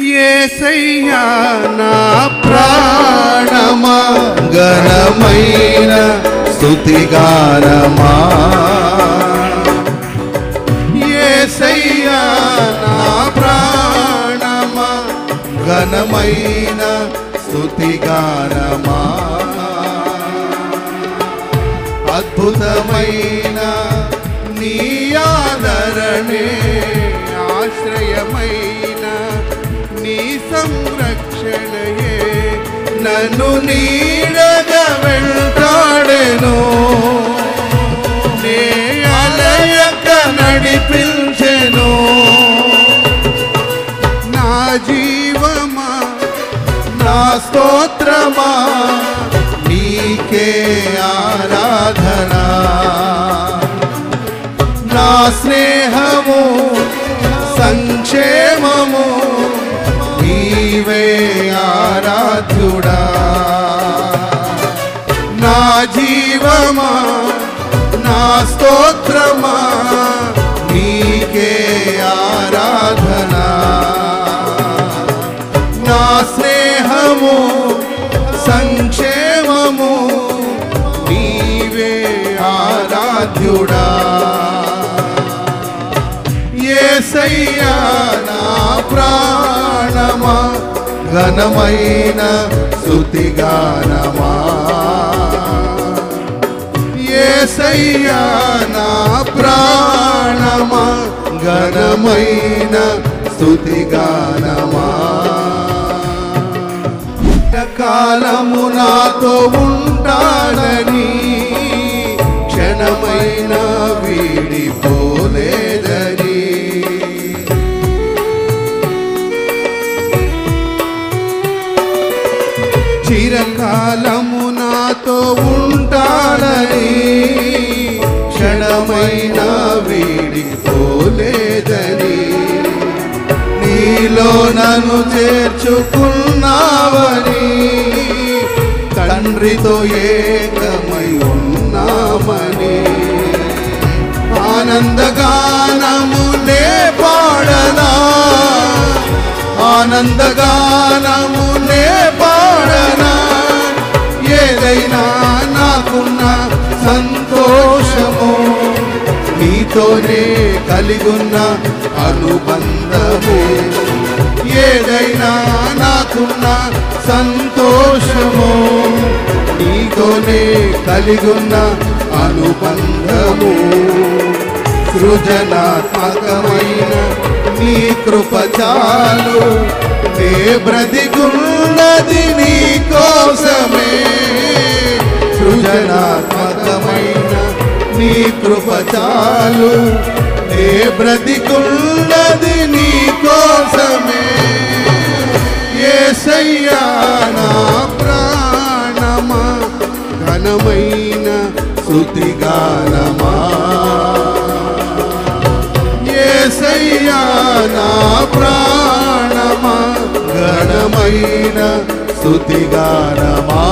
యేసయ్యా నా ప్రాణమా ఘనమైన స్తుతిగానమా యేసయ్యా నా ప్రాణమా ఘనమైన స్తుతిగానమా అద్భుతమైన నీ ఆదరణే ఆశ్రయమైన నీ సంరక్షణయే నన్ను నీడగా వెంటాడెను నే అలయక నడిపించెను నా జీవమా నా స్తోత్రమా నీకే ఆరాధనా నా స్నేహము సంక్షేమము నీవే ఆరాధ్యుడా నా జీవమా నా స్తోత్రమా నీకే ఆరాధనా నా స్నేహము సంక్షేమము నీవే ఆరాధ్యుడా యేసయ్యా నా ప్రాణమా ఘనమైన స్తుతిగానమా యేసయ్యా నా ప్రాణమా ఘనమైన స్తుతిగానమా కాలము నాతో ఉంటానని క్షణమైన వీడిపోలేదని చిరకాలము నాతో ఉంటానని క్షణమైన వీడిపోలేదని నీలో నన్ను చేర్చుకున్నావని తండ్రితో ఏకమై ఉన్నామని ఆనందగానమునే పాడనా ఆనందగానమునే పాడనా ఏదైనా నాకున్న సంతోషము నీతోనే కలిగున్న అనుబంధము ఏదైనా నాకున్న సంతోషము నీతోనే కలిగున్న అనుబంధము సృజనాత్మకమైన నీ కృప చాలు నే బ్రతికున్నది నీ కోసమే సృజనాత్మకమైన నీ కృప చాలు నే బ్రతికున్నది నీ కోసమే యేసయ్యా నా ప్రాణమా ఘనమైన స్తుతిగానమా యేసయ్యా నా ప్రాణమా ఘనమైన స్తుతిగానమా